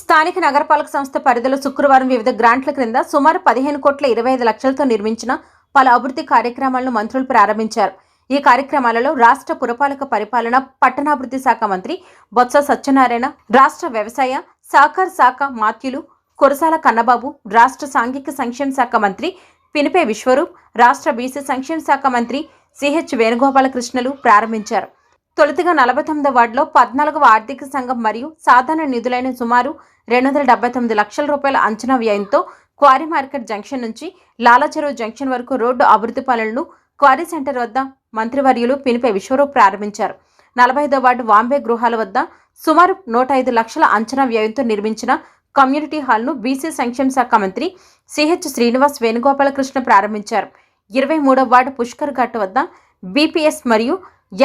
స్థానిక నగరపాలక సంస్థ పరిధిలో శుక్రవారం వివిధ గ్రాంట్ల క్రింద సుమారు 15,25,00,000తో నిర్మించిన పలు అభివృద్ధి కార్యక్రమాలను మంత్రులు ప్రారంభించారు. ఈ కార్యక్రమాలలో రాష్ట్ర పురపాలక పరిపాలన, పట్టణాభివృద్ధి శాఖ మంత్రి బొత్స సత్యనారాయణ, రాష్ట్ర వ్యవసాయ, సహకార శాఖ మాత్యులు కురసాల కన్నబాబు, రాష్ట్ర సాంఘిక సంక్షేమ శాఖ మంత్రి పినిపే విశ్వరూప్, రాష్ట్ర బీసీ సంక్షేమ శాఖ మంత్రి సిహెచ్ వేణుగోపాలకృష్ణలు ప్రారంభించారు. తొలుతగా 49వ వార్డులో 14వ ఆర్థిక సంఘం మరియు సాధారణ నిధులైన సుమారు 279 లక్షల రూపాయల అంచనా వ్యయంతో క్వారీ మార్కెట్ జంక్షన్ నుంచి లాలాచెరువు జంక్షన్ వరకు రోడ్డు అభివృద్ధి పనులను క్వారీ సెంటర్ వద్ద మంత్రివర్యులు పినిపే విశ్వరూప్ ప్రారంభించారు. 45వ వార్డు వాంబే గృహాల వద్ద సుమారు 105 లక్షల అంచనా వ్యయంతో నిర్మించిన కమ్యూనిటీ హాల్ను బీసీ సంక్షేమ శాఖ మంత్రి సిహెచ్ శ్రీనివాస్ వేణుగోపాలకృష్ణ ప్రారంభించారు. 23వ వార్డు పుష్కర్ ఘాట్ వద్ద బీపీఎస్ మరియు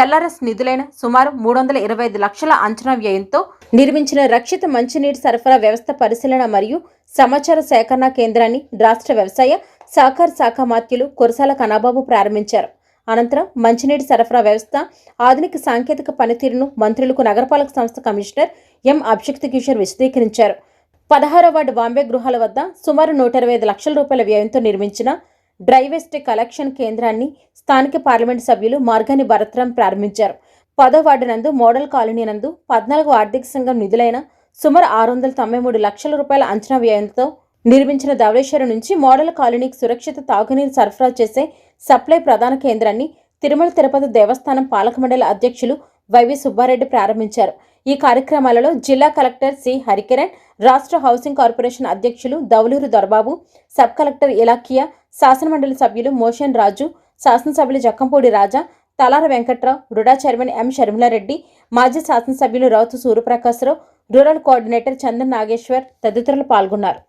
ఎల్ఆర్ఎస్ నిధులైన సుమారు 325 లక్షల అంచనా వ్యయంతో నిర్మించిన రక్షిత మంచినీటి సరఫరా వ్యవస్థ పరిశీలన మరియు సమాచార సేకరణ కేంద్రాన్ని రాష్ట్ర వ్యవసాయ, సహకార శాఖ మాత్యులు కురసాల కన్నబాబు ప్రారంభించారు. అనంతరం మంచినీటి సరఫరా వ్యవస్థ ఆధునిక సాంకేతిక పనితీరును మంత్రులకు నగరపాలక సంస్థ కమిషనర్ ఎం అభిషిక్త్ కిషోర్ విశదీకరించారు. 16వ వార్డు బాంబే గృహాల వద్ద సుమారు 125 లక్షల రూపాయల వ్యయంతో నిర్మించిన డ్రై వేస్ట్ కలెక్షన్ కేంద్రాన్ని స్థానిక పార్లమెంటు సభ్యులు మార్గాని భరత్రాం ప్రారంభించారు. 10వ వార్డు నందు మోడల్ కాలనీ నందు 14వ ఆర్థిక సంఘం నిధులైన సుమారు 693 లక్షల రూపాయల అంచనా వ్యయంతో నిర్మించిన ధవళేశ్వరం నుంచి మోడల్ కాలనీకి సురక్షిత తాగునీరు సరఫరా చేసే సప్లై ప్రధాన కేంద్రాన్ని తిరుమల తిరుపతి దేవస్థానం పాలక మండలి అధ్యక్షులు వైవి సుబ్బారెడ్డి ప్రారంభించారు. ఈ కార్యక్రమాలలో జిల్లా కలెక్టర్ సి హరికిరణ్, రాష్ట్ర హౌసింగ్ కార్పొరేషన్ అధ్యక్షులు దౌలూరు దొరబాబు, సబ్ కలెక్టర్ ఇలాఖియా, శాసనమండలి సభ్యులు మోషన్ రాజు, శాసనసభ్యులు జక్కంపూడి రాజా, తలార వెంకట్రావు, రుడా చైర్మన్ ఎం షర్మిలారెడ్డి, మాజీ శాసనసభ్యులు రౌతు సూర్యప్రకాశ్రావు, రూరల్ కోఆర్డినేటర్ చందన్ నాగేశ్వర్ తదితరులు పాల్గొన్నారు.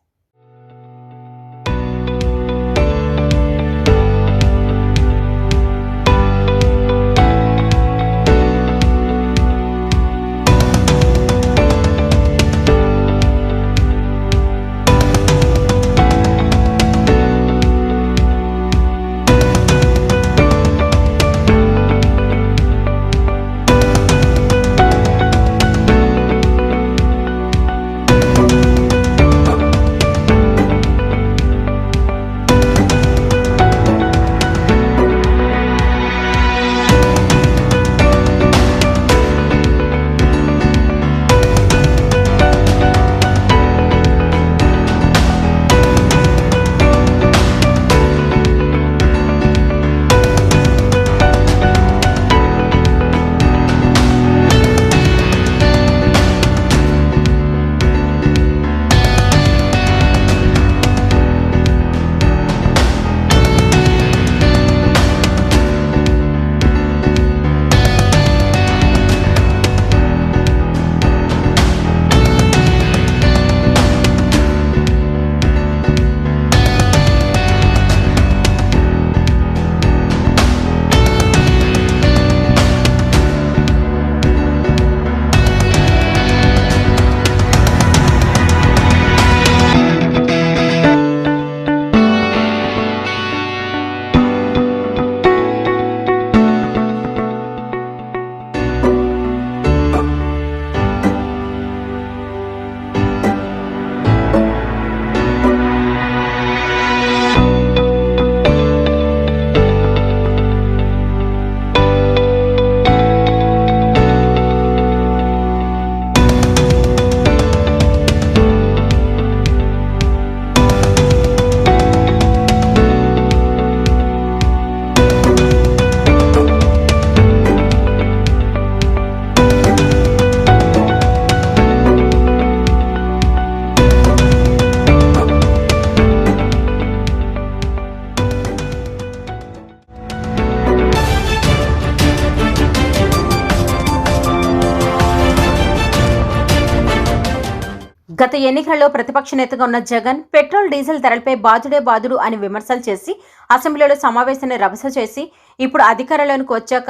గత ఎన్నికలలో ప్రతిపక్ష నేతగా ఉన్న జగన్ పెట్రోల్ డీజిల్ ధరలపై బాదుడే బాదుడు అని విమర్శలు చేసి అసెంబ్లీలో సమావేశాన్ని రభస చేసి ఇప్పుడు అధికారంలోకి వచ్చాక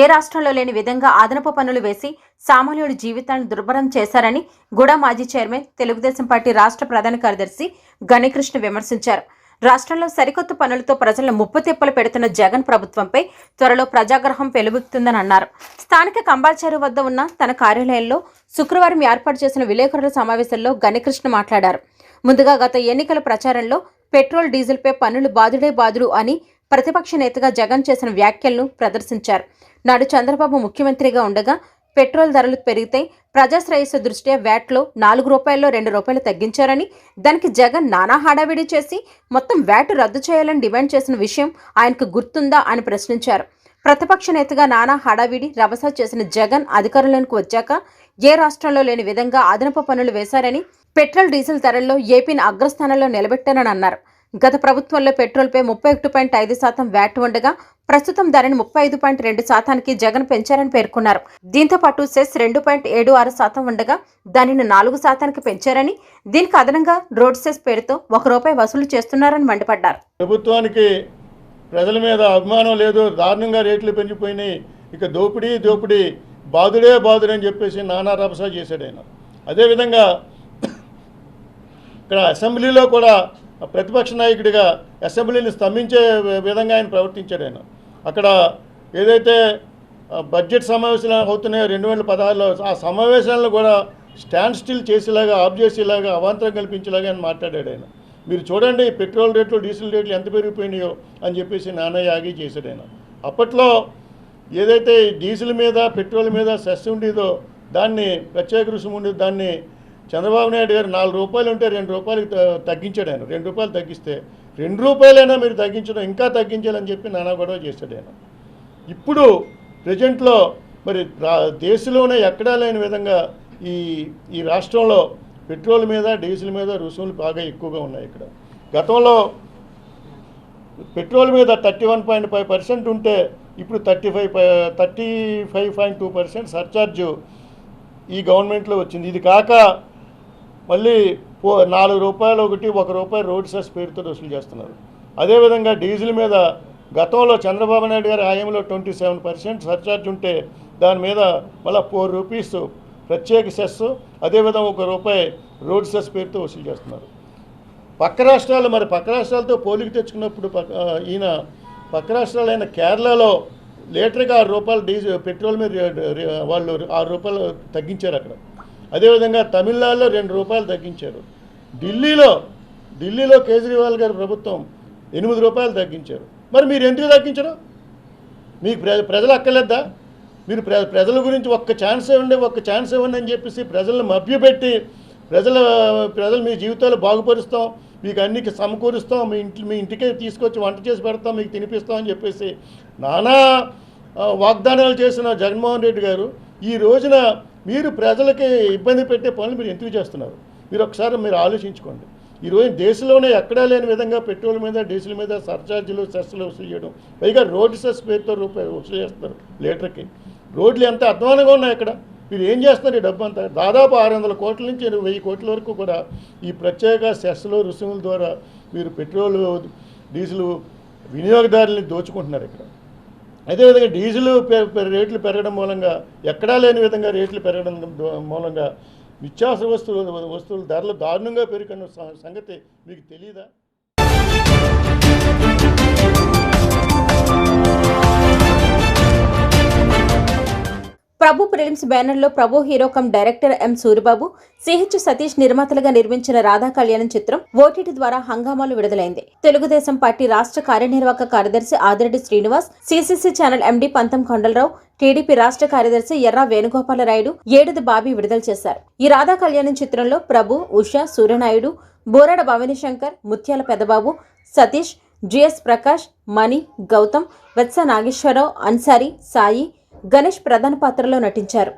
ఏ రాష్ట్రంలో లేని విధంగా అదనపు పన్నులు వేసి సామాన్యుడి జీవితాన్ని దుర్భరం చేశారని గూడ మాజీ చైర్మన్ తెలుగుదేశం పార్టీ రాష్ట్ర ప్రధాన కార్యదర్శి గణేకృష్ణ విమర్శించారు. రాష్ట్రంలో సరికొత్త పనులతో ప్రజలను ముప్పుతిప్పలు పెడుతున్న జగన్ ప్రభుత్వంపై త్వరలో ప్రజాగ్రహం వెలువెత్తుతుందని అన్నారు. స్థానిక కంబాల్చేరు వద్ద ఉన్న తన కార్యాలయంలో శుక్రవారం ఏర్పాటు చేసిన విలేకరుల సమావేశంలో గణకృష్ణ మాట్లాడారు. ముందుగా గత ఎన్నికల ప్రచారంలో పెట్రోల్ డీజిల్పై పన్నులు బాదుడే బాదుడు అని ప్రతిపక్ష నేతగా జగన్ చేసిన వ్యాఖ్యలను ప్రదర్శించారు. నాడు చంద్రబాబు ముఖ్యమంత్రిగా ఉండగా పెట్రోల్ ధరలు పెరిగితే ప్రజాశ్రేయస్సు దృష్ట్యా వ్యాట్లో 4 రూపాయల్లో 2 రూపాయలు తగ్గించారని, దానికి జగన్ నానా హడావిడి చేసి మొత్తం వ్యాట్ రద్దు చేయాలని డిమాండ్ చేసిన విషయం ఆయనకు గుర్తుందా అని ప్రశ్నించారు. ప్రతిపక్ష నేతగా నానా హడావిడి రభస చేసిన జగన్ అధికారంలోకి వచ్చాక ఏ రాష్ట్రంలో లేని విధంగా అదనపు పన్నులు వేశారని, పెట్రోల్ డీజిల్ ధరల్లో ఏపీని అగ్రస్థానంలో నిలబెట్టారని అన్నారు. గత ప్రభుత్వంలో పెట్రోల్పై 31.5% వ్యాట్ ఉండగా ప్రస్తుతం ధరని 35.2%కి జగన్ పెంచారని పేర్కొన్నారు. దీంతో పాటు సెస్ 2.76% ఉండగా దానిని 4%కి పెంచారని, దీనికి అదనంగా రోడ్ సెస్ పేరుతో ₹1 వసూలు చేస్తున్నారని మండిపడ్డారు. ప్రభుత్వానికి ప్రజల మీద అభిమానం లేదు, దారుణంగా రేట్లు పెంచిపోయినాయి, ఇక దోపిడీ బాదుడే బాదుడు అని చెప్పేసి నానా రభస చేశాడు ఆయన. అదేవిధంగా ఇక్కడ అసెంబ్లీలో కూడా ప్రతిపక్ష నాయకుడిగా అసెంబ్లీని స్తంభించే విధంగా ఆయన ప్రవర్తించాడు. ఆయన అక్కడ ఏదైతే బడ్జెట్ సమావేశాలు అవుతున్నాయో 2016లో ఆ సమావేశాలను కూడా స్టాండ్ స్టిల్ చేసేలాగా, ఆఫ్ చేసేలాగా, అవాంతరం కల్పించేలాగా ఆయన మాట్లాడాడు. ఆయన మీరు చూడండి పెట్రోల్ రేట్లు డీజిల్ రేట్లు ఎంత పెరిగిపోయినాయో అని చెప్పేసి నానా యాగి చేశాడు. ఆయన అప్పట్లో ఏదైతే డీజిల్ మీద పెట్రోల్ మీద సెస్ ఉండేదో దాన్ని ప్రత్యేక రుసుము ఉండేది, దాన్ని చంద్రబాబు నాయుడు గారు 4 రూపాయలు ఉంటే 2 రూపాయలు తగ్గించాడు. ఆయన 2 రూపాయలు తగ్గిస్తే 2 రూపాయలైనా మీరు తగ్గించడం, ఇంకా తగ్గించాలని చెప్పి నానా గొడవ చేశాడు. ఆయన ఇప్పుడు ప్రజెంట్లో మరి దేశంలోనే ఎక్కడా లేని విధంగా ఈ రాష్ట్రంలో పెట్రోల్ మీద డీజిల్ మీద రుసుములు బాగా ఎక్కువగా ఉన్నాయి. ఇక్కడ గతంలో పెట్రోల్ మీద 31.5% ఉంటే ఇప్పుడు 35.2% సర్చార్జు ఈ గవర్నమెంట్లో వచ్చింది. ఇది కాక మళ్ళీ 4 రూపాయలు ఒకటి ₹1 రోడ్ సెస్ పేరుతో వసూలు చేస్తున్నారు. అదేవిధంగా డీజిల్ మీద గతంలో చంద్రబాబు నాయుడు గారి హయాంలో 27% సర్చార్జ్ ఉంటే దాని మీద మళ్ళీ ₹4 ప్రత్యేక సెస్, అదేవిధంగా ₹1 రోడ్ సెస్ పేరుతో వసూలు చేస్తున్నారు. పక్క రాష్ట్రాలతో పోలికి తెచ్చుకున్నప్పుడు ఈయన పక్క రాష్ట్రాలైన కేరళలో లీటర్కి ₹6 డీజిల్ పెట్రోల్ మీద వాళ్ళు ₹6 తగ్గించారు అక్కడ. అదేవిధంగా తమిళనాడులో ₹2 తగ్గించారు. ఢిల్లీలో కేజ్రీవాల్ గారి ప్రభుత్వం ₹8 తగ్గించారు. మరి మీరు ఎందుకు తగ్గించరు? మీకు ప్రజలు అక్కర్లేదా? మీరు ప్రజల గురించి ఒక్క ఛాన్స్ ఇవ్వండి అని చెప్పేసి ప్రజలను మభ్యపెట్టి ప్రజలు మీ జీవితాలు బాగుపరుస్తాం, మీకు అన్ని సమకూరుస్తాం, మీ ఇంటికే తీసుకొచ్చి వంట చేసి పెడతాం, మీకు తినిపిస్తాం అని చెప్పేసి నానా వాగ్దానాలు చేసిన జగన్మోహన్ రెడ్డి గారు ఈ రోజున మీరు ప్రజలకి ఇబ్బంది పెట్టే పనులు మీరు ఎందుకు చేస్తున్నారు? మీరు ఒకసారి ఆలోచించుకోండి. ఈరోజు దేశంలోనే ఎక్కడా లేని విధంగా పెట్రోల్ మీద డీజిల్ మీద సర్చార్జీలు సెస్లు వసూలు చేయడం, పైగా రోడ్డు సెస్ పేరుతో ₹1 వసూలు చేస్తారు లీటర్కి. రోడ్లు ఎంత అధ్వానంగా ఉన్నాయి అక్కడ. మీరు ఏం చేస్తున్నారు? ఈ డబ్బు అంతా దాదాపు 600 కోట్ల నుంచి 1000 కోట్ల వరకు కూడా ఈ ప్రత్యేక సెస్లు రుసుముల ద్వారా మీరు పెట్రోల్ డీజిల్ వినియోగదారుల్ని దోచుకుంటున్నారు ఇక్కడ. అదేవిధంగా డీజిల్ రేట్లు పెరగడం మూలంగా, ఎక్కడా లేని విధంగా రేట్లు పెరగడం మూలంగా నిత్యావసర వస్తువుల ధరలు దారుణంగా పెరిగిన సంగతి మీకు తెలియదా? ప్రభు ప్రిలిమ్స్ బ్యానర్లో Prabhu hero come director M Suribabu, CH Satish నిర్మాతలుగా నిర్మించిన రాధా కళ్యాణం చిత్రం ఓటీటీ ద్వారా హంగామాలు విడుదలైంది. తెలుగుదేశం పార్టీ రాష్ట్ర కార్యనిర్వాహక కార్యదర్శి Adireddy Srinivas, CCC channel MD పంతం కొండలరావు, టీడీపీ రాష్ట్ర కార్యదర్శి ఎర్రా వేణుగోపాలరాయుడు, ఏడుది బాబీ విడుదల చేశారు. ఈ రాధా కళ్యాణం చిత్రంలో ప్రభు, ఉషా, సూర్యనాయుడు, బోరాడ భవానీశంకర్, ముత్యాల పెదబాబు, సతీష్, జిఎస్ ప్రకాష్, మణి, గౌతమ్, వెత్స నాగేశ్వరరావు, అన్సారీ, సాయి, గణేష్ ప్రధాన పాత్రలో నటించారు.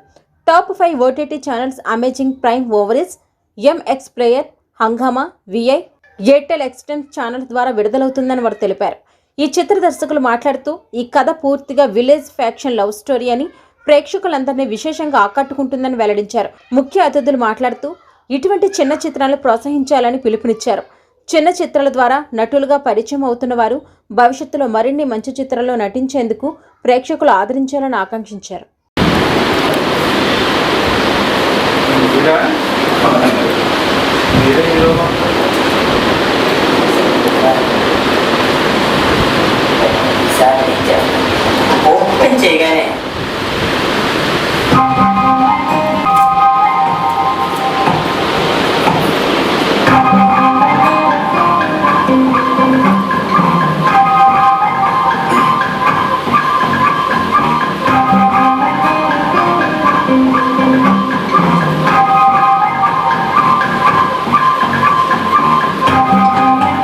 Top 5 OTT channels Amazon Prime ఓవరీస్, MX player, Hungama, Vi, Airtel ఎక్స్టెంట్ ఛానల్ ద్వారా విడుదలవుతుందని వారు తెలిపారు. ఈ చిత్ర దర్శకులు మాట్లాడుతూ ఈ కథ పూర్తిగా విలేజ్ ఫ్యాక్షన్ లవ్ స్టోరీ అని, ప్రేక్షకులందరినీ విశేషంగా ఆకట్టుకుంటుందని వెల్లడించారు. ముఖ్య అతిథులు మాట్లాడుతూ ఇటువంటి చిన్న చిత్రాలను ప్రోత్సహించాలని పిలుపునిచ్చారు. చిన్న చిత్రాల ద్వారా నటులుగా పరిచయం అవుతున్న వారు భవిష్యత్తులో మరిన్ని మంచి చిత్రాల్లో నటించేందుకు ప్రేక్షకులు ఆదరించాలని ఆకాంక్షించారు. ఈసారి ఓపెన్ చేయగానే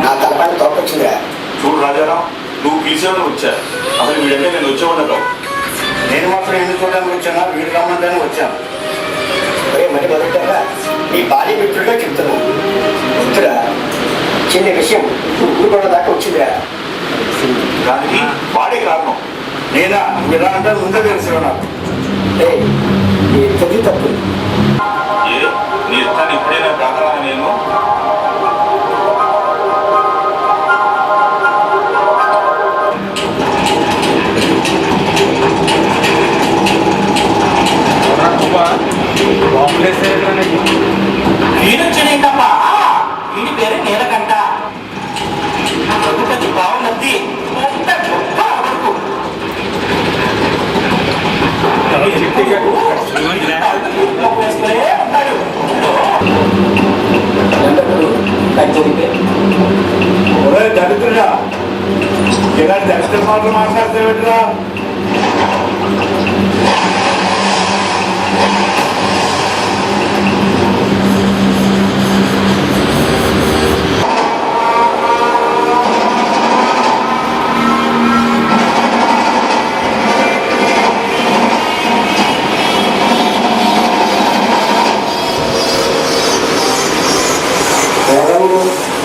నా తలపైన తోకొచ్చిందిరా. చూడు రాజారాం, నువ్వు పిలిచేవాడు వచ్చా. అసలు వీడంటే నేను వచ్చేవాడు. నేను మాత్రం ఎందుకు చూడడానికి వచ్చానా, వీడు రమ్మంటానే వచ్చాను. మరి మొదట నీ భార్య మిత్రుడిగా చెప్తున్నాను. వద్దురా, చిన్న విషయం ఇప్పుడు ఊరుకోవడ దాకా వచ్చిందిరా. దానికి వాడే కారణం. నేనా నువ్వు ఎలా అంటారు ముందే తెలుసు నాకు. నీ తెలివి తప్పు. నీ ఇష్టాన్ని ఇప్పుడైనా కాదరా నేను. వీడొచ్చాడేంటప్ప, వీడి పేరు నీలకంఠ. చదువుకది బాగున్నది. దరిద్రుడా, ఇలా దరిద్ర మాటలు మాట్లాడతావేట్రా?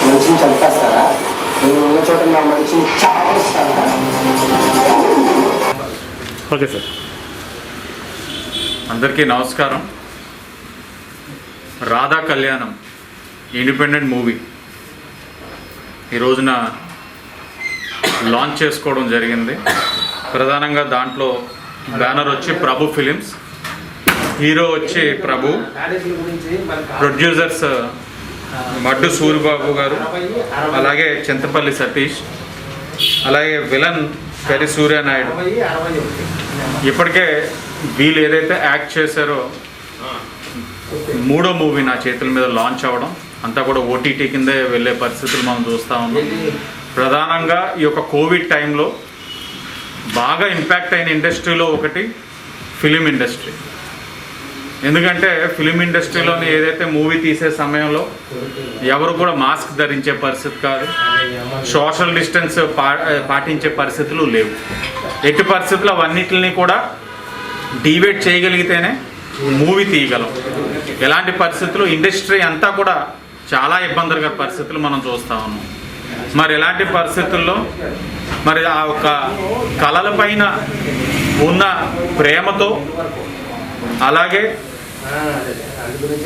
మనిషిని చంపేస్తారా? నేను ఉన్న చోట నా మనిషిని చావస్తారా? Okay sir. అందరికీ నమస్కారం. రాధా కళ్యాణం ఇండిపెండెంట్ మూవీ ఈ రోజున లాంచ్ చేసుకోవడం జరిగింది. ప్రధానంగా దాంట్లో బ్యానర్ వచ్చి ప్రభు ఫిలిమ్స్, హీరో వచ్చి ప్రభు, ప్రొడ్యూసర్స్ మడ్డు సూరిబాబు గారు, అలాగే చింతపల్లి సతీష్, అలాగే విలన్ కరి సూర్యనాయుడు. ఇప్పటికే వీళ్ళు ఏదైతే యాక్ట్ చేశారో మూడో మూవీ నా చేతుల మీద లాంచ్ అవ్వడం, అంతా కూడా ఓటీటీ కిందే వెళ్ళే పరిస్థితులు మనం చూస్తూ ఉన్నాం. ప్రధానంగా ఈ యొక్క కోవిడ్ టైంలో బాగా ఇంపాక్ట్ అయిన ఇండస్ట్రీలో ఒకటి ఫిలిం ఇండస్ట్రీ. ఎందుకంటే ఫిలిం ఇండస్ట్రీలోని ఏదైతే మూవీ తీసే సమయంలో ఎవరు కూడా మాస్క్ ధరించే పరిస్థితి కాదు, సోషల్ డిస్టెన్స్ పాటించే పరిస్థితులు లేవు. ఎట్టి పరిస్థితులు అవన్నిటిని కూడా డివైడ్ చేయగలిగితేనే మూవీ తీయగలం. ఎలాంటి పరిస్థితులు ఇండస్ట్రీ అంతా కూడా చాలా ఇబ్బందికర పరిస్థితులు మనం చూస్తూ ఉన్నాం. మరి ఎలాంటి పరిస్థితుల్లో మరి ఆ ఒక కళల పైన ఉన్న ప్రేమతో, అలాగే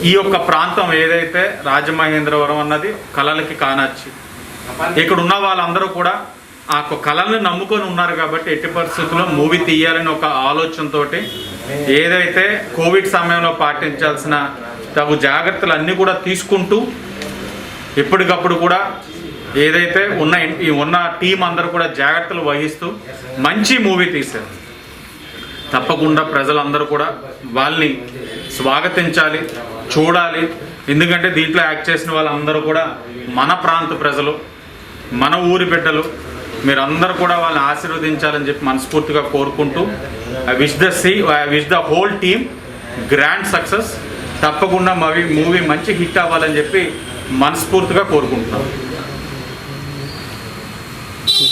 ఈ యొక్క ప్రాంతం ఏదైతే రాజమహేంద్రవరం అన్నది కళలకి కానొచ్చి, ఇక్కడ ఉన్న వాళ్ళందరూ కూడా ఆ కళల్ని నమ్ముకొని ఉన్నారు కాబట్టి ఎట్టి పరిస్థితుల్లో మూవీ తీయాలని ఒక ఆలోచనతో ఏదైతే కోవిడ్ సమయంలో పాటించాల్సిన తగు జాగ్రత్తలు అన్నీ కూడా తీసుకుంటూ ఎప్పటికప్పుడు కూడా ఏదైతే ఉన్న టీం అందరూ కూడా జాగ్రత్తలు వహిస్తూ మంచి మూవీ తీశారు. తప్పకుండా ప్రజలందరూ కూడా వాళ్ళని స్వాగతించాలి, చూడాలి. ఎందుకంటే దీంట్లో యాక్ట్ చేసిన వాళ్ళందరూ కూడా మన ప్రాంత ప్రజలు, మన ఊరి బిడ్డలు. మీరందరూ కూడా వాళ్ళని ఆశీర్వదించాలని చెప్పి మనస్ఫూర్తిగా కోరుకుంటూ I wish the whole team grand success. తప్పకుండా మూవీ మంచి హిట్ అవ్వాలని చెప్పి మనస్ఫూర్తిగా కోరుకుంటున్నాం.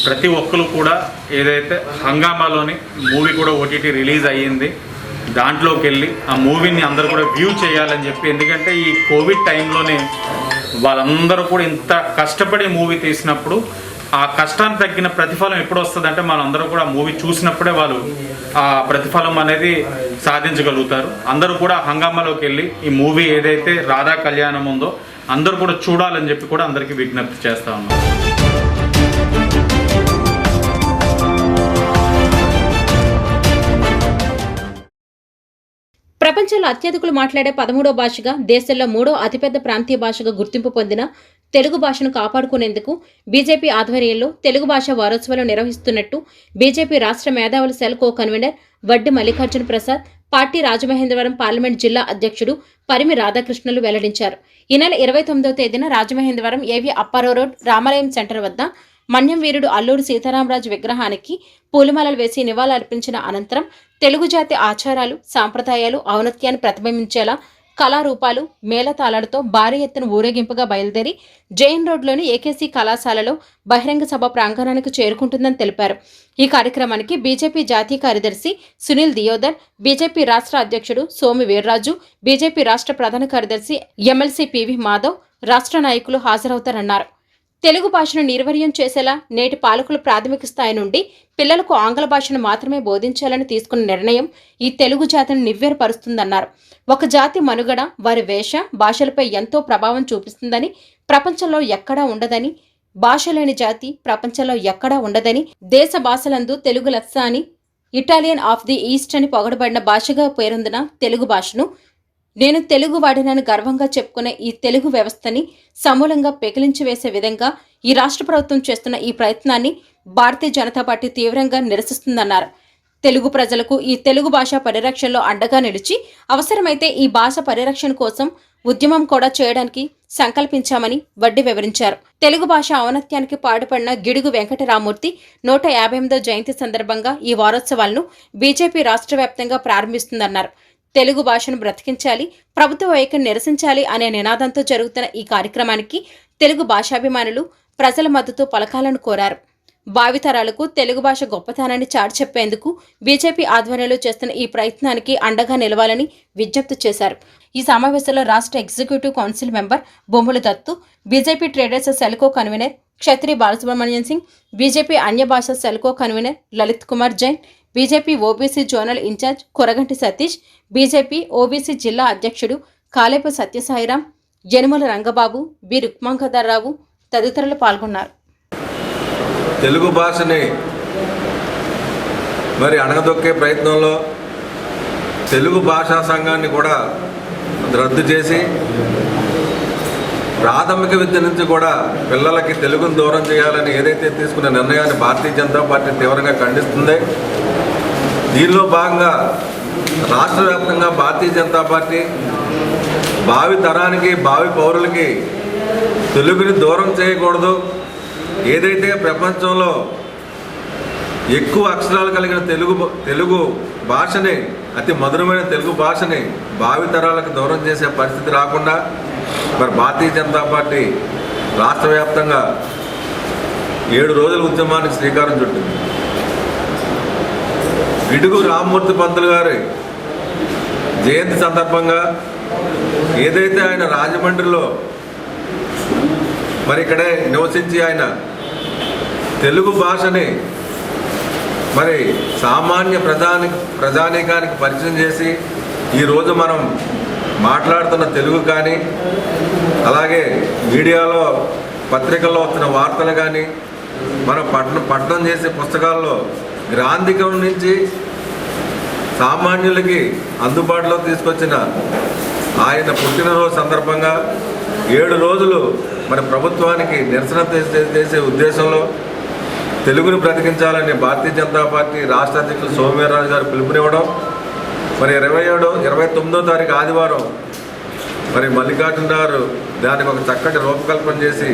ప్రతి ఒక్కరు కూడా ఏదైతే హంగామాలోని మూవీ కూడా ఓటీటీ రిలీజ్ అయ్యింది, దాంట్లోకి వెళ్ళి ఆ మూవీని అందరూ కూడా వ్యూ చేయాలని చెప్పి. ఎందుకంటే ఈ కోవిడ్ టైంలోనే వాళ్ళందరూ కూడా ఇంత కష్టపడి మూవీ తీసినప్పుడు ఆ కష్టానికి తగ్గిన ప్రతిఫలం ఎప్పుడు వస్తుందంటే మనందరూ కూడా మూవీ చూసినప్పుడే వాళ్ళు ఆ ప్రతిఫలం అనేది సాధించగలుగుతారు. అందరూ కూడా హంగామాలోకి వెళ్ళి ఈ మూవీ ఏదైతే రాధా కళ్యాణం ఉందో అందరూ కూడా చూడాలని చెప్పి కూడా అందరికీ విజ్ఞప్తి చేస్తా ఉన్నాం. ప్రపంచంలో అత్యధికులు మాట్లాడే 13వ భాషగా, దేశంలో 3వ అతిపెద్ద ప్రాంతీయ భాషగా గుర్తింపు పొందిన తెలుగు భాషను కాపాడుకునేందుకు బీజేపీ ఆధ్వర్యంలో తెలుగు భాష వారోత్సవాలు నిర్వహిస్తున్నట్టు బీజేపీ రాష్ట్ర మేధావుల సెల్ కో కన్వీనర్ వడ్డి మల్లికార్జున ప్రసాద్, పార్టీ రాజమహేంద్రవరం పార్లమెంట్ జిల్లా అధ్యక్షుడు పరిమి రాధాకృష్ణులు వెల్లడించారు. ఈ నెల 29వ తేదీన రాజమహేంద్రవరం ఏవి అప్పారావు రోడ్ రామాలయం సెంటర్ వద్ద మన్యం వీరుడు అల్లూరి సీతారామరాజు విగ్రహానికి పూలమాలలు వేసి నివాళులర్పించిన అనంతరం తెలుగు జాతి ఆచారాలు, సాంప్రదాయాలు, ఔన్నత్యాన్ని ప్రతిబింబించేలా కళారూపాలు, మేళతాళాలతో భారీ ఎత్తున ఊరేగింపుగా బయలుదేరి జైన్ రోడ్లోని ఏకేసీ కళాశాలలో బహిరంగ సభ ప్రాంగణానికి చేరుకుంటుందని తెలిపారు. ఈ కార్యక్రమానికి బీజేపీ జాతీయ కార్యదర్శి సునీల్ దియోదర్, బీజేపీ రాష్ట్ర అధ్యక్షుడు సోమి వీర్రాజు, బీజేపీ రాష్ట్ర ప్రధాన కార్యదర్శి ఎమ్మెల్సీ పివి మాధవ్, రాష్ట్ర నాయకులు హాజరవుతారన్నారు. తెలుగు భాషను నిర్వీర్యం చేసేలా నేటి పాలకులు ప్రాథమిక స్థాయి నుండి పిల్లలకు ఆంగ్ల భాషను మాత్రమే బోధించాలని తీసుకున్న నిర్ణయం ఈ తెలుగు జాతిని నివ్వెరపరుస్తుందన్నారు. ఒక జాతి మనుగడ వారి వేష భాషలపై ఎంతో ప్రభావం చూపిస్తుందని, ప్రపంచంలో ఎక్కడా ఉండదని, భాష లేని జాతి ప్రపంచంలో ఎక్కడా ఉండదని, దేశ భాషలందు తెలుగు లెస్స అని, ఇటాలియన్ ఆఫ్ ది ఈస్ట్ అని పొగడబడిన భాషగా పేరొందిన తెలుగు భాషను నేను తెలుగు వాడినని గర్వంగా చెప్పుకునే ఈ తెలుగు వ్యవస్థని సమూలంగా పెకిలించి వేసే విధంగా ఈ రాష్ట్ర ప్రభుత్వం చేస్తున్న ఈ ప్రయత్నాన్ని భారతీయ జనతా పార్టీ తీవ్రంగా నిరసిస్తుందన్నారు. తెలుగు ప్రజలకు ఈ తెలుగు భాష పరిరక్షణలో అండగా నిలిచి అవసరమైతే ఈ భాష పరిరక్షణ కోసం ఉద్యమం కూడా చేయడానికి సంకల్పించామని వడ్డీ వివరించారు. తెలుగు భాష ఔన్నత్యానికి పాటుపడిన గిడుగు వెంకటరామూర్తి 158వ జయంతి సందర్భంగా ఈ వారోత్సవాలను బీజేపీ రాష్ట్ర వ్యాప్తంగా ప్రారంభిస్తుందన్నారు. తెలుగు భాషను బ్రతికించాలి, ప్రభుత్వ వైఖరిని నిరసించాలి అనే నినాదంతో జరుగుతున్న ఈ కార్యక్రమానికి తెలుగు భాషాభిమానులు ప్రజల మద్దతు పలకాలను కోరారు. భావితరాలకు తెలుగు భాష గొప్పతనాన్ని చాటి చెప్పేందుకు బీజేపీ ఆధ్వర్యంలో చేస్తున్న ఈ ప్రయత్నానికి అండగా నిలవాలని విజ్ఞప్తి చేశారు. ఈ సమావేశంలో రాష్ట్ర executive council member Bommala Dattu, BJP traders cell co convener Kshatri Balasubrahmanyam Singh, BJP అన్య భాష cell co convener Lalit Kumar Jain, BJP OBC zonal incharge Koraganti Satish, BJP OBC జిల్లా అధ్యక్షుడు కాలేపు సత్యసాయిరాం, యనుమల రంగబాబు, బి రుక్మాంకదర్రావు తదితరులు పాల్గొన్నారు. తెలుగు భాషని మరి అణగదొక్కే ప్రయత్నంలో తెలుగు భాషా సంఘాన్ని కూడా రద్దు చేసి ప్రాథమిక విద్య నుంచి కూడా పిల్లలకి తెలుగును దూరం చేయాలని ఏదైతే తీసుకున్న నిర్ణయాన్ని భారతీయ జనతా పార్టీ తీవ్రంగా ఖండిస్తుంది. దీనిలో భాగంగా రాష్ట్ర వ్యాప్తంగా భారతీయ జనతా పార్టీ భావి తరానికి, భావి పౌరులకి తెలుగుని దూరం చేయకూడదు, ఏదైతే ప్రపంచంలో ఎక్కువ అక్షరాలు కలిగిన తెలుగు భాషని, అతి మధురమైన తెలుగు భాషని భావితరాలకు దూరం చేసే పరిస్థితి రాకుండా మరి భారతీయ జనతా పార్టీ రాష్ట్ర వ్యాప్తంగా 7 రోజుల ఉద్యమానికి శ్రీకారం చుట్టింది. గిడుగు రామ్మూర్తి పంతులు గారి జయంతి సందర్భంగా ఏదైతే ఆయన రాజమండ్రిలో మరి ఇక్కడే నివసించి ఆయన తెలుగు భాషని మరి సామాన్య ప్రజానీకానికి పరిచయం చేసి ఈరోజు మనం మాట్లాడుతున్న తెలుగు కానీ, అలాగే మీడియాలో పత్రికల్లో వస్తున్న వార్తలు కానీ, మనం పఠనం చేసే పుస్తకాల్లో గ్రాంధికం నుంచి సామాన్యులకి అందుబాటులో తీసుకొచ్చిన ఆయన పుట్టినరోజు సందర్భంగా 7 రోజులు మరి ప్రభుత్వానికి నిరసన చేసే ఉద్దేశంలో తెలుగును బ్రతికించాలని భారతీయ జనతా పార్టీ రాష్ట్ర అధ్యక్షులు సోమి వీర్రాజు గారు పిలుపునివ్వడం, మరి 29వ తారీఖు ఆదివారం మరి మల్లికార్జున గారు దానికి ఒక చక్కటి రూపకల్పన చేసి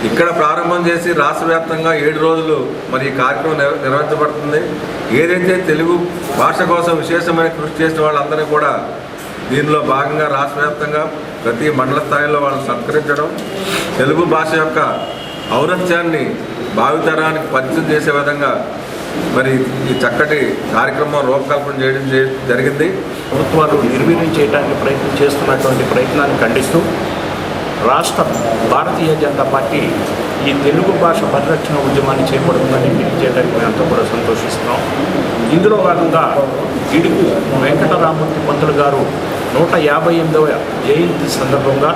ఇక్కడ ప్రారంభం చేసి రాష్ట్ర వ్యాప్తంగా 7 రోజులు మరి ఈ కార్యక్రమం నిర్వహించబడుతుంది. ఏదైతే తెలుగు భాష కోసం విశేషమైన కృషి చేసిన వాళ్ళందరినీ కూడా దీనిలో భాగంగా రాష్ట్ర వ్యాప్తంగా ప్రతి మండల స్థాయిలో వాళ్ళని సత్కరించడం, తెలుగు భాష యొక్క ఔన్నత్యాన్ని భావితరానికి పరిచయం చేసే విధంగా మరి ఈ చక్కటి కార్యక్రమం రూపకల్పన చేయడం జరిగింది. ప్రభుత్వాలు నిర్వీర్యం చేయడానికి ప్రయత్నం చేస్తున్నటువంటి ప్రయత్నాన్ని ఖండిస్తూ రాష్ట్ర భారతీయ జనతా పార్టీ ఈ తెలుగు భాష పరిరక్షణ ఉద్యమాన్ని చేపడుతుందని తెలియజేయడానికి మేమంతా కూడా సంతోషిస్తున్నాం. ఇందులో భాగంగా గిడుగు వెంకటరామూర్తి పంతులు గారు 158వ జయంతి సందర్భంగా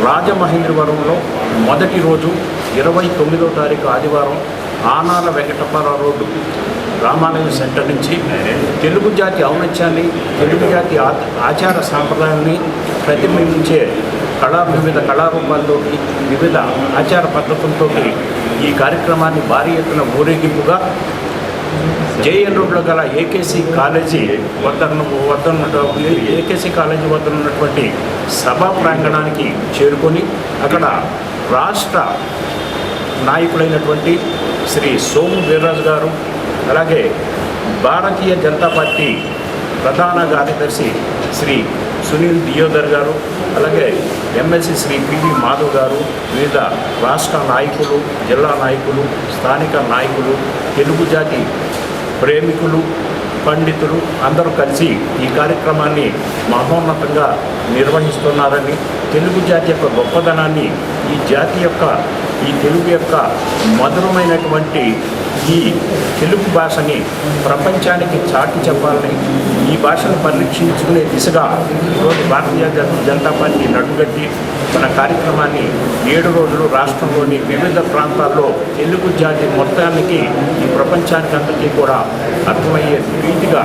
రాజమహేంద్రవరంలో మొదటి రోజు 29వ తారీఖు ఆదివారం ఆనాల వెంకటప్పారావు రోడ్డు రామాలయం సెంటర్ నుంచి తెలుగు జాతి ఔన్నత్యాన్ని, తెలుగు జాతి ఆచార సాంప్రదాయాన్ని ప్రతిబింబించే వివిధ కళారూపాలతో వివిధ ఆచార పద్ధతులతో ఈ కార్యక్రమాన్ని భారీ ఎత్తున ఊరేగింపుగా జేఎన్ రోడ్లో గల ఏకేసీ కాలేజీ వద్ద ఉన్నటువంటి సభా ప్రాంగణానికి చేరుకొని అక్కడ రాష్ట్ర నాయకులైనటువంటి శ్రీ సోము వీర్రాజు గారు, అలాగే భారతీయ జనతా పార్టీ ప్రధాన కార్యదర్శి శ్రీ సునీల్ దియోదర్ గారు, అలాగే ఎమ్మెల్సీ శ్రీ పివి మాధవ్ గారు, వివిధ రాష్ట్ర నాయకులు, జిల్లా నాయకులు, స్థానిక నాయకులు, తెలుగు జాతి ప్రేమికులు, పండితులు అందరూ కలిసి ఈ కార్యక్రమాన్ని మహోన్నతంగా నిర్వహిస్తున్నారని, తెలుగు జాతి యొక్క గొప్పదనాన్ని, ఈ తెలుగు యొక్క మధురమైనటువంటి ఈ తెలుగు భాషని ప్రపంచానికి చాటి చెప్పాలని, ఈ భాషను పరిరక్షించుకునే దిశగా ఈరోజు భారతీయ జనతా పార్టీ నడుగట్టి మన కార్యక్రమాన్ని 7 రోజులు రాష్ట్రంలోని వివిధ ప్రాంతాల్లో తెలుగు జాతి మొత్తానికి, ఈ ప్రపంచానికి అందరికీ కూడా అర్థమయ్యే రీతిగా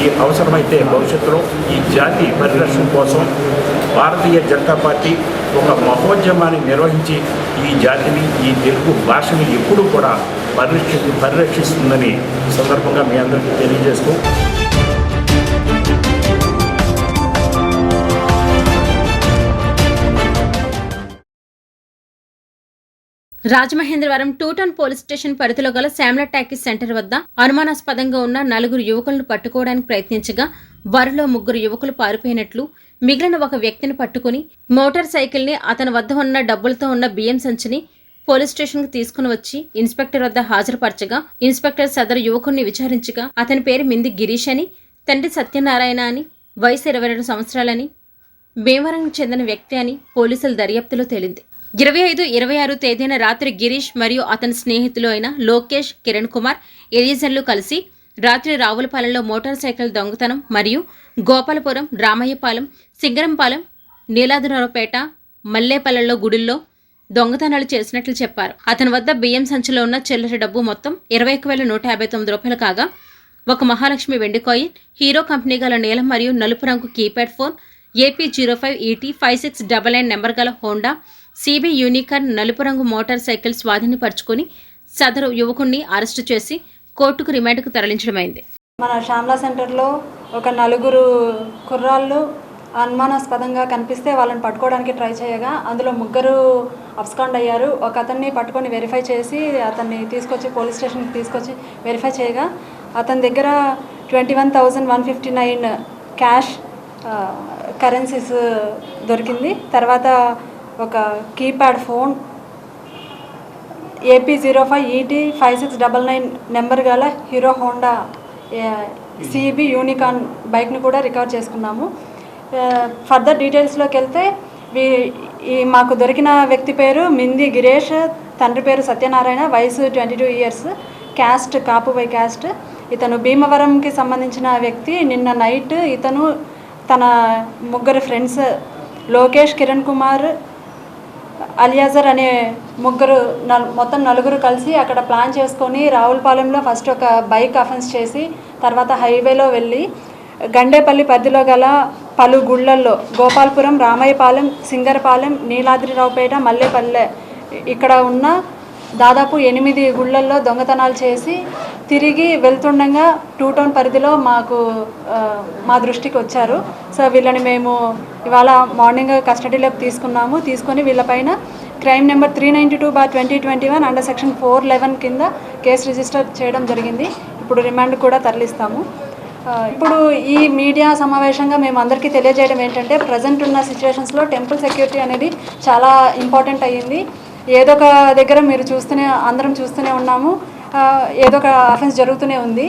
ఈ అవసరమైతే భవిష్యత్తులో ఈ జాతి పరిరక్షణ కోసం భారతీయ జనతా పార్టీ ఒక మహోద్యమాన్ని నిర్వహించి ఈ జాతిని, ఈ తెలుగు భాషని ఎప్పుడూ కూడా పరిరక్షిస్తుందని సందర్భంగా మీ అందరికీ తెలియజేస్తూ రాజమహేంద్రవరం 2 టౌన్ పోలీస్ స్టేషన్ పరిధిలో గల శ్యామల టాకీస్ సెంటర్ వద్ద అనుమానాస్పదంగా ఉన్న 4 యువకులను పట్టుకోవడానికి ప్రయత్నించగా వారిలో 3 యువకులు పారిపోయినట్లు, మిగిలిన ఒక వ్యక్తిని పట్టుకుని మోటార్ సైకిల్ ని అతని వద్ద ఉన్న డబ్బులతో ఉన్న బియ్యం సంచిని పోలీస్ స్టేషన్ కు తీసుకుని వచ్చి ఇన్స్పెక్టర్ వద్ద హాజరుపరచగా ఇన్స్పెక్టర్ సదరు యువకుడిని విచారించగా అతని పేరు మింది గిరీష్ అని, తండ్రి సత్యనారాయణ అని, వయసు 22 సంవత్సరాలని, భీమవరంకు చెందిన వ్యక్తి అని పోలీసుల దర్యాప్తులో తేలింది. 25-26 తేదీన రాత్రి గిరీష్ మరియు అతని స్నేహితులు అయిన లోకేష్, కిరణ్ కుమార్, ఎలిజన్లు కలిసి రాత్రి రావులపాలెంలో మోటార్ సైకిల్ దొంగతనం మరియు గోపాలపురం, రామయ్యపాలెం, సింగరంపాలెం, నీలాద్రిరావుపేట, మల్లేపల్లెల్లో గుడుల్లో దొంగతనాలు చేసినట్లు చెప్పారు. అతని వద్ద బియ్యం సంచిలో ఉన్న చిల్లర డబ్బు మొత్తం 21,159 రూపాయలు కాగా ఒక మహాలక్ష్మి వెండి కాయిన్, హీరో కంపెనీ గల నీలం మరియు నలుపు రంగు కీప్యాడ్ ఫోన్, AP05ET 5699 నెంబర్ గల హోండా CB యూనికార్న్ నలుపు రంగు మోటార్ సైకిల్ స్వాధీనపరుచుకుని సదరు యువకుణ్ణి అరెస్టు చేసి కోర్టుకు రిమాండ్కు తరలించడమైంది. మన శ్యామలా సెంటర్లో ఒక 4 కుర్రాళ్ళు అనుమానాస్పదంగా కనిపిస్తే వాళ్ళని పట్టుకోవడానికి ట్రై చేయగా అందులో 3 అబ్స్కాండ్ అయ్యారు. ఒక అతన్ని పట్టుకొని వెరిఫై చేసి అతన్ని తీసుకొచ్చి పోలీస్ స్టేషన్కి తీసుకొచ్చి వెరిఫై చేయగా అతని దగ్గర 21,159 క్యాష్ కరెన్సీస్ దొరికింది. తర్వాత ఒక కీప్యాడ్ ఫోన్, AP05ET 5699 నెంబర్ గల హీరో హోండా CB యూనికార్న్ బైక్ని కూడా రికవర్ చేసుకున్నాము. ఫర్దర్ డీటెయిల్స్లోకి వెళ్తే మాకు దొరికిన వ్యక్తి పేరు మింది గిరీష్, తండ్రి పేరు సత్యనారాయణ, వయసు 22 ఇయర్స్, క్యాస్ట్ కాపుబై క్యాస్ట్. ఇతను భీమవరంకి సంబంధించిన వ్యక్తి. నిన్న నైట్ ఇతను తన 3 ఫ్రెండ్స్ లోకేష్, కిరణ్ కుమార్, అలియాజర్ అనే మొత్తం 4 కలిసి అక్కడ ప్లాన్ చేసుకొని రావులపాలెంలో ఫస్ట్ ఒక బైక్ అఫెన్స్ చేసి తర్వాత హైవేలో వెళ్ళి గండేపల్లి పరిధిలో గల పలు గుళ్ళల్లో గోపాలపురం, రామయ్యపాలెం, సింగరపాలెం, నీలాద్రిరావుపేట, మల్లేపల్లె ఇక్కడ ఉన్న దాదాపు 8 గుళ్ళల్లో దొంగతనాలు చేసి తిరిగి వెళ్తుండగా 2 టౌన్ పరిధిలో మా దృష్టికి వచ్చారు. సో వీళ్ళని మేము ఇవాళ మార్నింగ్ కస్టడీలోకి తీసుకొని వీళ్ళపైన క్రైమ్ నెంబర్ 392/2021 అండర్ సెక్షన్ 411 కింద కేసు రిజిస్టర్ చేయడం జరిగింది. ఇప్పుడు రిమాండ్ కూడా తరలిస్తాము. ఇప్పుడు ఈ మీడియా సమావేశంగా మేము అందరికీ తెలియజేయడం ఏంటంటే ప్రజెంట్ ఉన్న సిచ్యువేషన్స్లో టెంపుల్ సెక్యూరిటీ అనేది చాలా ఇంపార్టెంట్ అయ్యింది. ఏదో ఒక దగ్గర అందరం చూస్తూనే ఉన్నాము, ఏదో ఒక అఫెన్స్ జరుగుతూనే ఉంది.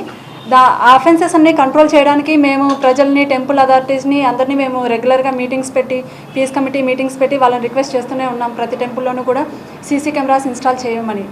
అఫెన్సెస్ అన్ని కంట్రోల్ చేయడానికి మేము ప్రజల్ని, టెంపుల్ అథారిటీస్ని అందరినీ మేము రెగ్యులర్గా మీటింగ్స్ పెట్టి, పీస్ కమిటీ మీటింగ్స్ పెట్టి వాళ్ళని రిక్వెస్ట్ చేస్తూనే ఉన్నాం. ప్రతి టెంపుల్లోనూ కూడా CC కెమెరాస్ ఇన్స్టాల్ చేయమని.